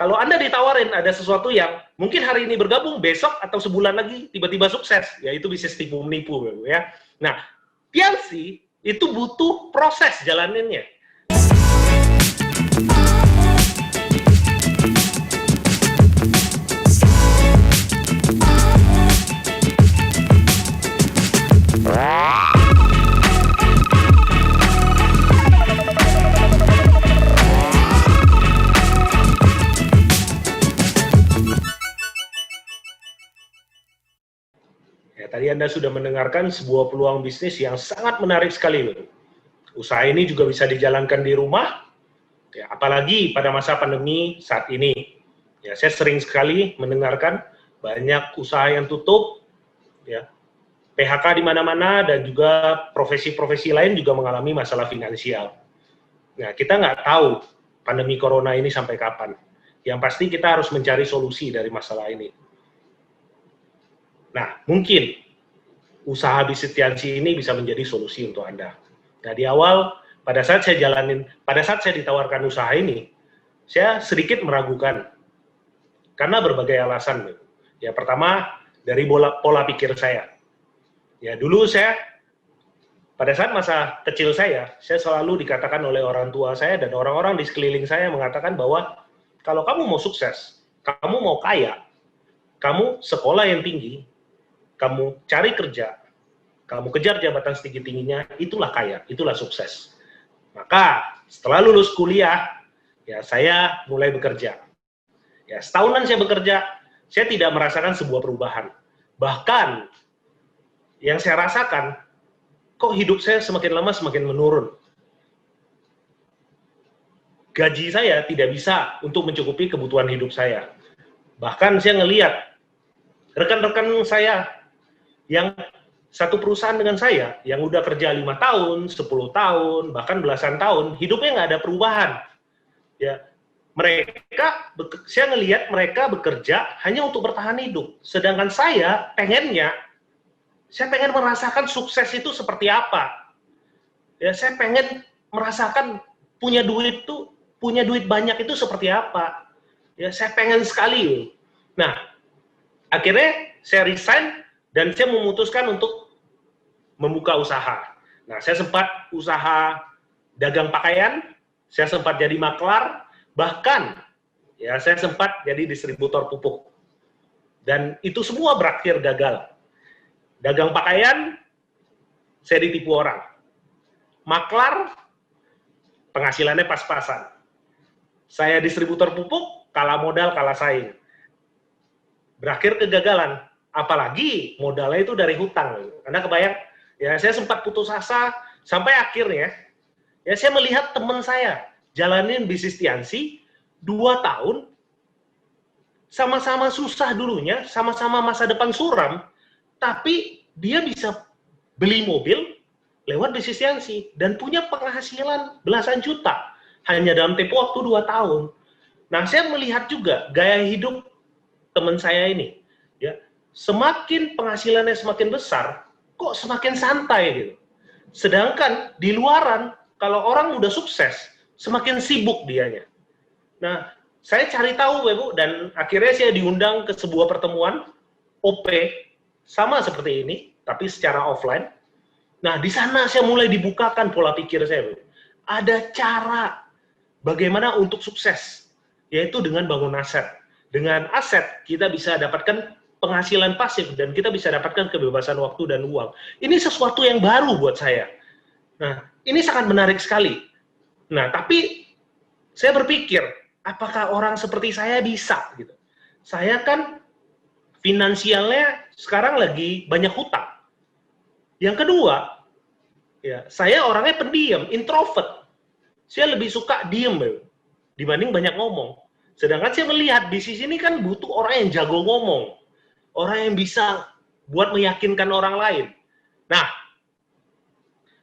Kalau Anda ditawarin ada sesuatu yang mungkin hari ini bergabung, besok atau sebulan lagi tiba-tiba sukses, ya itu bisnis tipu-menipu ya. Nah, Piansi itu butuh proses jalaninnya. Ya, tadi Anda sudah mendengarkan sebuah peluang bisnis yang sangat menarik sekali loh. Usaha ini juga bisa dijalankan di rumah, ya, apalagi pada masa pandemi saat ini. Ya, saya sering sekali mendengarkan banyak usaha yang tutup, ya, PHK di mana-mana, dan juga profesi-profesi lain juga mengalami masalah finansial. Nah, kita nggak tahu pandemi corona ini sampai kapan. Yang pasti kita harus mencari solusi dari masalah ini. Nah, mungkin usaha bisnis Tiansi ini bisa menjadi solusi untuk Anda. Nah, di awal, pada saat saya ditawarkan usaha ini, saya sedikit meragukan. Karena berbagai alasan. Ya, pertama, dari pola pikir saya. Ya, dulu pada saat masa kecil saya selalu dikatakan oleh orang tua saya dan orang-orang di sekeliling saya mengatakan bahwa kalau kamu mau sukses, kamu mau kaya, kamu sekolah yang tinggi, kamu cari kerja, kamu kejar jabatan setinggi-tingginya, itulah kaya, itulah sukses. Maka setelah lulus kuliah, ya saya mulai bekerja. Ya, setahunan saya bekerja, saya tidak merasakan sebuah perubahan. Bahkan yang saya rasakan, kok hidup saya semakin lama semakin menurun. Gaji saya tidak bisa untuk mencukupi kebutuhan hidup saya. Bahkan saya ngelihat rekan-rekan saya yang satu perusahaan dengan saya, yang udah kerja 5 tahun, 10 tahun, bahkan belasan tahun, hidupnya nggak ada perubahan. Ya, saya ngelihat mereka bekerja hanya untuk bertahan hidup. Sedangkan saya pengen merasakan sukses itu seperti apa. Ya, saya pengen merasakan punya duit banyak itu seperti apa. Ya, saya pengen sekali. Nah, akhirnya saya resign dan saya memutuskan untuk membuka usaha. Nah, saya sempat usaha dagang pakaian, saya sempat jadi maklar, bahkan ya saya sempat jadi distributor pupuk. Dan itu semua berakhir gagal. Dagang pakaian, saya ditipu orang. Maklar, penghasilannya pas-pasan. Saya distributor pupuk, kalah modal, kalah saing. Berakhir kegagalan. Apalagi modalnya itu dari hutang. Anda kebayang, ya saya sempat putus asa, sampai akhirnya, ya saya melihat teman saya jalanin bisnis Tiansi, 2 tahun, sama-sama susah dulunya, sama-sama masa depan suram, tapi dia bisa beli mobil lewat bisnis Tiansi, dan punya penghasilan belasan juta, hanya dalam tempo waktu 2 tahun. Nah, saya melihat juga gaya hidup teman saya ini, ya, semakin penghasilannya semakin besar, kok semakin santai gitu. Sedangkan di luaran, kalau orang udah sukses, semakin sibuk dianya. Nah, saya cari tahu, Bu, dan akhirnya saya diundang ke sebuah pertemuan OP, sama seperti ini, tapi secara offline. Nah, di sana saya mulai dibukakan pola pikir saya, Bu. Ada cara bagaimana untuk sukses, yaitu dengan bangun aset. Dengan aset, kita bisa dapatkan penghasilan pasif, dan kita bisa dapatkan kebebasan waktu dan uang. Ini sesuatu yang baru buat saya. Nah, ini sangat menarik sekali. Nah, tapi saya berpikir, apakah orang seperti saya bisa? Gitu. Saya kan finansialnya sekarang lagi banyak hutang. Yang kedua, ya, saya orangnya pendiam, introvert. Saya lebih suka diem, dibanding banyak ngomong. Sedangkan saya melihat bisnis ini kan butuh orang yang jago ngomong. Orang yang bisa buat meyakinkan orang lain. Nah,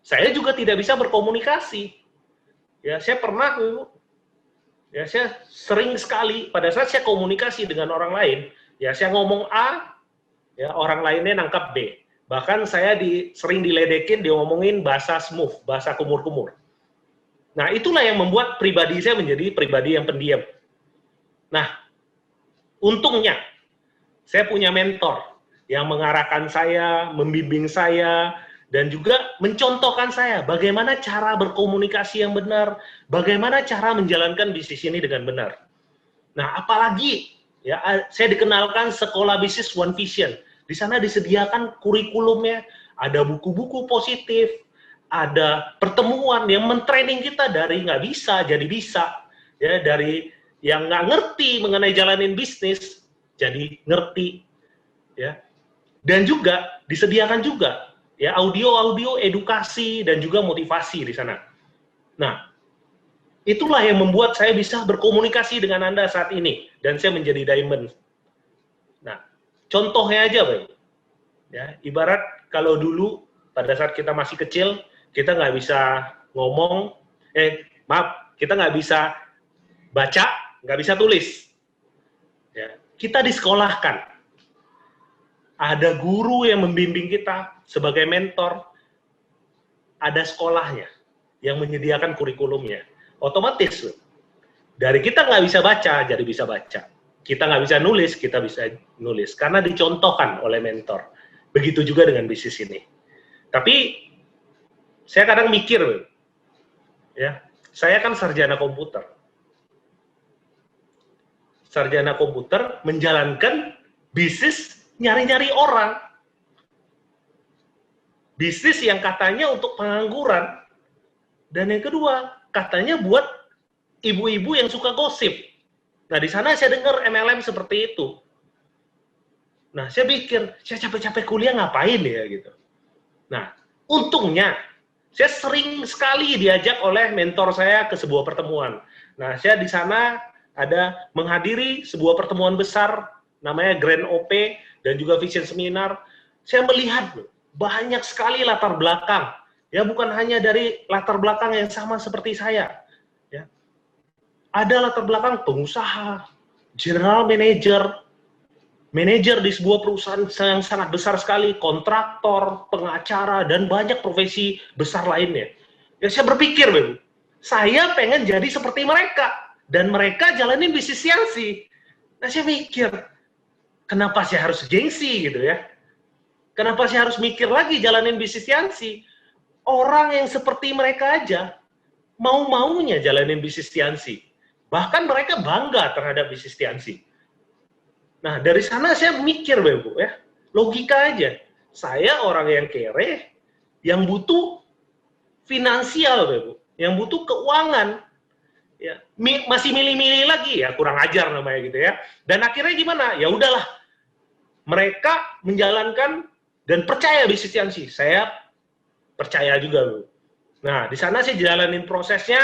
saya juga tidak bisa berkomunikasi. Ya, saya pernah, ya, saya sering sekali pada saat saya komunikasi dengan orang lain, ya saya ngomong A, ya orang lainnya nangkap B. Bahkan saya sering diledekin, dia ngomongin bahasa smooth, bahasa kumur-kumur. Nah, itulah yang membuat pribadi saya menjadi pribadi yang pendiam. Nah, untungnya saya punya mentor yang mengarahkan saya, membimbing saya, dan juga mencontohkan saya bagaimana cara berkomunikasi yang benar, bagaimana cara menjalankan bisnis ini dengan benar. Nah, apalagi ya saya dikenalkan sekolah bisnis One Vision. Di sana disediakan kurikulumnya, ada buku-buku positif, ada pertemuan yang mentraining kita dari nggak bisa jadi bisa, ya dari yang nggak ngerti mengenai jalanin bisnis jadi ngerti, ya. Dan juga disediakan juga ya audio-audio edukasi dan juga motivasi di sana. Nah, itulah yang membuat saya bisa berkomunikasi dengan Anda saat ini dan saya menjadi diamond. Nah, contohnya aja, Bang. Ya, ibarat kalau dulu pada saat kita masih kecil, kita nggak bisa ngomong, kita nggak bisa baca, nggak bisa tulis. Ya, kita disekolahkan. Ada guru yang membimbing kita sebagai mentor, ada sekolahnya yang menyediakan kurikulumnya. Otomatis, dari kita nggak bisa baca, jadi bisa baca. Kita nggak bisa nulis, kita bisa nulis. Karena dicontohkan oleh mentor. Begitu juga dengan bisnis ini. Tapi, saya kadang mikir, ya, saya kan sarjana komputer. Sarjana komputer menjalankan bisnis nyari-nyari orang. Bisnis yang katanya untuk pengangguran. Dan yang kedua, katanya buat ibu-ibu yang suka gosip. Nah, di sana saya dengar MLM seperti itu. Nah, saya pikir, saya capek-capek kuliah ngapain ya gitu. Nah, untungnya, saya sering sekali diajak oleh mentor saya ke sebuah pertemuan. Nah, saya di sana ada menghadiri sebuah pertemuan besar, namanya Grand OP, dan juga Vision Seminar. Saya melihat banyak sekali latar belakang. Ya, bukan hanya dari latar belakang yang sama seperti saya. Ya. Ada latar belakang pengusaha, general manager, manajer di sebuah perusahaan yang sangat besar sekali, kontraktor, pengacara, dan banyak profesi besar lainnya. Ya, saya berpikir, Beb, saya pengen jadi seperti mereka, dan mereka jalanin bisnis siansi. Nah, saya mikir, kenapa saya harus gengsi gitu ya? Kenapa saya harus mikir lagi jalanin bisnis siansi? Orang yang seperti mereka aja, mau-maunya jalanin bisnis siansi. Bahkan mereka bangga terhadap bisnis siansi. Nah, dari sana saya mikir, Bu, ya, logika aja. Saya orang yang kere, yang butuh finansial, Bu, yang butuh keuangan, ya, masih milih-milih lagi, ya kurang ajar namanya gitu ya. Dan akhirnya gimana? Ya udahlah, mereka menjalankan dan percaya bisnis siansi. Saya percaya juga, Bu. Nah, di sana saya jalanin prosesnya,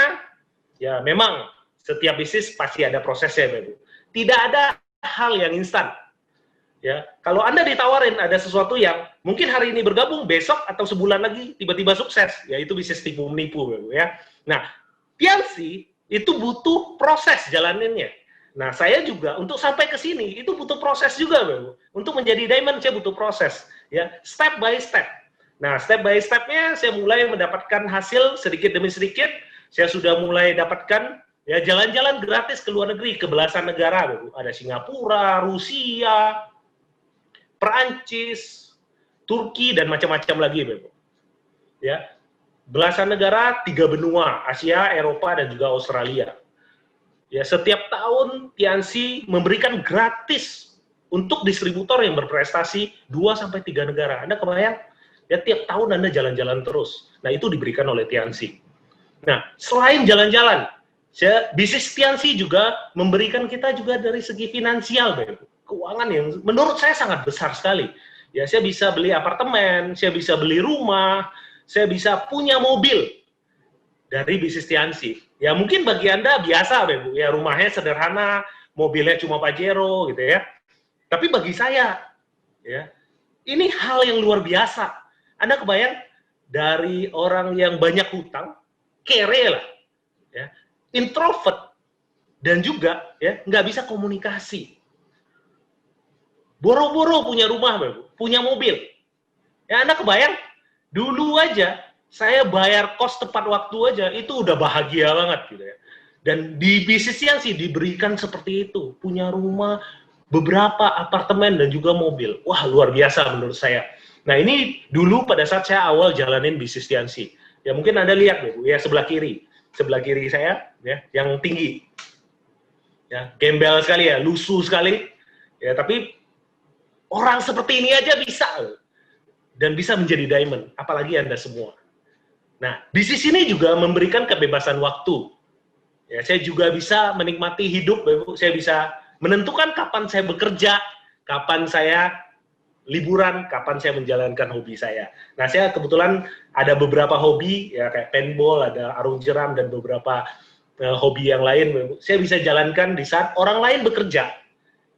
ya memang setiap bisnis pasti ada prosesnya, Bu. Tidak ada hal yang instan. Ya, kalau Anda ditawarin ada sesuatu yang mungkin hari ini bergabung, besok atau sebulan lagi tiba-tiba sukses, ya itu bisnis tipu menipu, ya. Nah, piansi itu butuh proses jalaninnya. Nah, saya juga untuk sampai ke sini itu butuh proses juga, Bu. Untuk menjadi diamond saya butuh proses, ya, step by step. Nah, step by step-nya saya mulai mendapatkan hasil sedikit demi sedikit. Saya sudah mulai dapatkan ya jalan-jalan gratis ke luar negeri, ke belasan negara, Bu. Ada Singapura, Rusia, Perancis, Turki, dan macam-macam lagi, Bu. Ya, belasan negara, 3 benua, Asia, Eropa, dan juga Australia. Ya, setiap tahun Tianxi memberikan gratis untuk distributor yang berprestasi 2-3 negara. Anda kebayang? Ya, tiap tahun Anda jalan-jalan terus. Nah, itu diberikan oleh Tianxi. Nah, selain jalan-jalan, bisnis Tianxi juga memberikan kita juga dari segi finansial, keuangan yang menurut saya sangat besar sekali. Ya, saya bisa beli apartemen, saya bisa beli rumah, saya bisa punya mobil dari bisnis Tianxi. Ya, mungkin bagi Anda biasa, Bu. Ya, rumahnya sederhana, mobilnya cuma Pajero gitu ya. Tapi bagi saya, ya, ini hal yang luar biasa. Anda kebayang dari orang yang banyak hutang, kere lah, ya, introvert, dan juga ya nggak bisa komunikasi. Boro-boro punya rumah, Bu, punya mobil. Ya, Anda kebayang, dulu aja saya bayar kos tepat waktu aja itu udah bahagia banget gitu ya. Dan di bisnisnya sih diberikan seperti itu, punya rumah, beberapa apartemen dan juga mobil. Wah, luar biasa menurut saya. Nah, ini dulu pada saat saya awal jalanin bisnis Tiansi. Ya mungkin Anda lihat ya sebelah kiri saya ya yang tinggi. Ya, gembel sekali ya, lusuh sekali. Ya, tapi orang seperti ini aja bisa dan bisa menjadi diamond, apalagi Anda semua. Nah, bisnis ini juga memberikan kebebasan waktu. Ya, saya juga bisa menikmati hidup, saya bisa menentukan kapan saya bekerja, kapan saya liburan, kapan saya menjalankan hobi saya. Nah, saya kebetulan ada beberapa hobi, ya kayak paintball, ada arung jeram, dan beberapa hobi yang lain. Saya bisa jalankan di saat orang lain bekerja.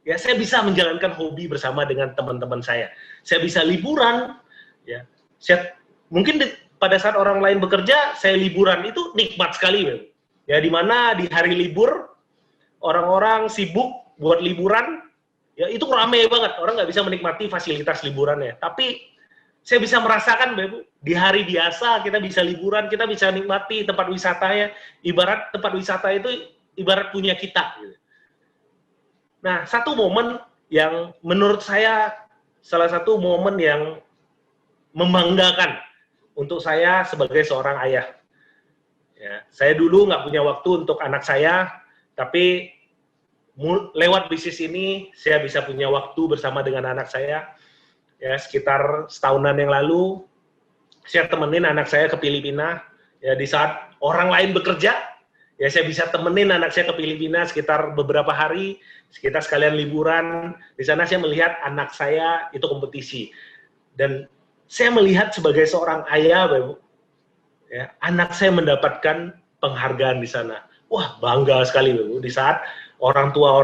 Ya, saya bisa menjalankan hobi bersama dengan teman-teman saya. Saya bisa liburan, ya. Mungkin pada saat orang lain bekerja, saya liburan, itu nikmat sekali, ya, di mana di hari libur orang-orang sibuk buat liburan, ya itu ramai banget, orang nggak bisa menikmati fasilitas liburannya. Tapi saya bisa merasakan, di hari biasa kita bisa liburan, kita bisa nikmati tempat wisatanya, ibarat tempat wisata itu ibarat punya kita. Gitu. Nah, satu momen yang menurut saya salah satu momen yang membanggakan untuk saya sebagai seorang ayah. Ya, saya dulu nggak punya waktu untuk anak saya, tapi lewat bisnis ini saya bisa punya waktu bersama dengan anak saya. Ya, sekitar setahunan yang lalu saya temenin anak saya ke Filipina. Ya, di saat orang lain bekerja, ya saya bisa temenin anak saya ke Filipina sekitar beberapa hari, kita sekalian liburan. Di sana saya melihat anak saya itu kompetisi. Dan saya melihat sebagai seorang ayah, ya, anak saya mendapatkan penghargaan di sana. Wah, bangga sekali, di saat orang tua,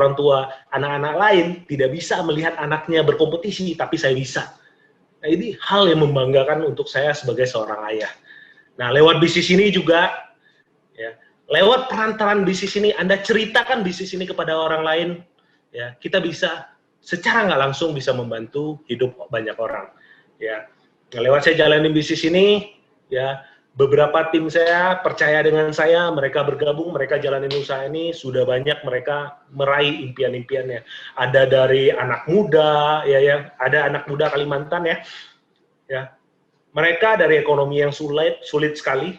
anak-anak lain tidak bisa melihat anaknya berkompetisi, tapi saya bisa. Nah, ini hal yang membanggakan untuk saya sebagai seorang ayah. Nah, lewat bisnis ini juga, ya, lewat perantaran bisnis ini, Anda ceritakan bisnis ini kepada orang lain, ya, kita bisa secara nggak langsung bisa membantu hidup banyak orang. Ya, nah, lewat saya jalanin bisnis ini, ya, beberapa tim saya percaya dengan saya, mereka bergabung, mereka jalanin usaha ini, sudah banyak mereka meraih impian-impiannya. Ada dari anak muda, ya, ada anak muda Kalimantan, ya, mereka dari ekonomi yang sulit sekali,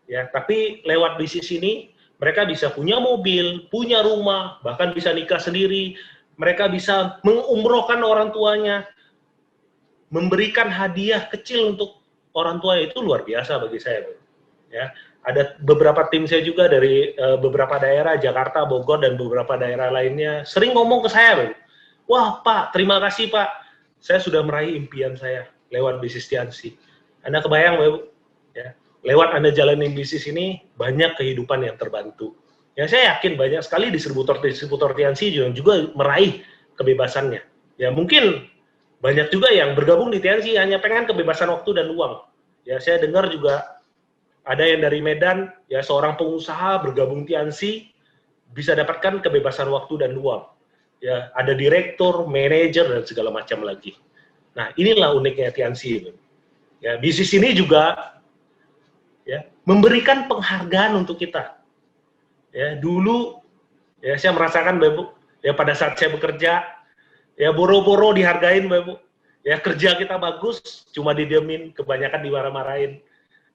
ya, tapi lewat bisnis ini mereka bisa punya mobil, punya rumah, bahkan bisa nikah sendiri, mereka bisa mengumrohkan orang tuanya, memberikan hadiah kecil untuk orang tua, itu luar biasa bagi saya. Ya, ada beberapa tim saya juga dari beberapa daerah, Jakarta, Bogor, dan beberapa daerah lainnya, sering ngomong ke saya, wah Pak, terima kasih Pak, saya sudah meraih impian saya lewat bisnis Tiansi. Anda kebayang, ya, lewat Anda jalanin bisnis ini, banyak kehidupan yang terbantu. Ya, saya yakin banyak sekali distributor Tiansi juga meraih kebebasannya. Ya, mungkin banyak juga yang bergabung di Tiansi hanya pengen kebebasan waktu dan uang. Ya, saya dengar juga ada yang dari Medan, ya, seorang pengusaha bergabung Tiansi bisa dapatkan kebebasan waktu dan uang. Ya, ada direktur, manajer, dan segala macam lagi. Nah, inilah uniknya Tiansi. Ya, bisnis ini juga, ya, memberikan penghargaan untuk kita. Ya, dulu, ya, saya merasakan, ya, pada saat saya bekerja, ya, boro-boro dihargain, ya, kerja kita bagus, cuma didiemin, kebanyakan dimarah-marahin.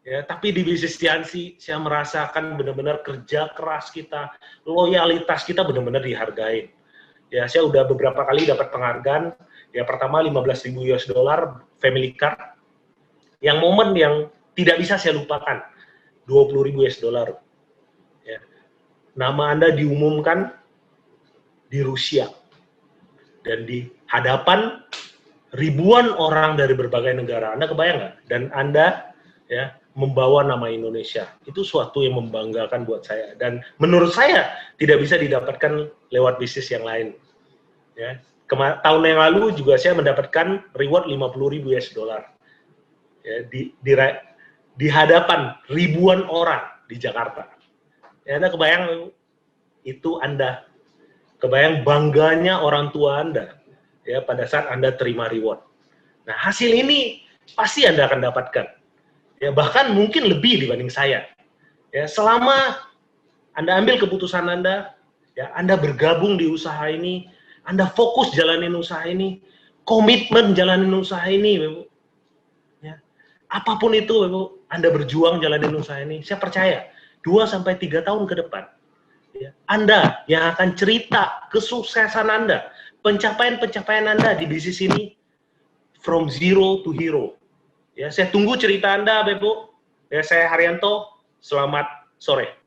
Ya, tapi di bisnis Tiansi, saya merasakan benar-benar kerja keras kita, loyalitas kita benar-benar dihargain. Ya, saya udah beberapa kali dapat penghargaan. Ya, pertama $15.000 family car. Yang momen yang tidak bisa saya lupakan, $20.000. Ya. Nama Anda diumumkan di Rusia. Dan di hadapan ribuan orang dari berbagai negara. Anda kebayang nggak? Dan Anda, ya, membawa nama Indonesia. Itu suatu yang membanggakan buat saya. Dan menurut saya tidak bisa didapatkan lewat bisnis yang lain. Ya. Tahun yang lalu juga saya mendapatkan reward $50.000. Ya, di hadapan ribuan orang di Jakarta. Ya, Anda kebayang itu Anda. Kebayang bangganya orang tua Anda, ya, pada saat Anda terima reward. Nah, hasil ini pasti Anda akan dapatkan. Ya, bahkan mungkin lebih dibanding saya. Ya, selama Anda ambil keputusan Anda, ya, Anda bergabung di usaha ini, Anda fokus jalanin usaha ini, komitmen jalanin usaha ini, Bapak. Ya. Apapun itu, Bapak, Anda berjuang jalanin usaha ini, saya percaya 2-3 tahun ke depan, ya, Anda yang akan cerita kesuksesan Anda, pencapaian-pencapaian Anda di bisnis ini, from zero to hero. Ya, saya tunggu cerita Anda, Bapak. Ya, saya Haryanto. Selamat sore.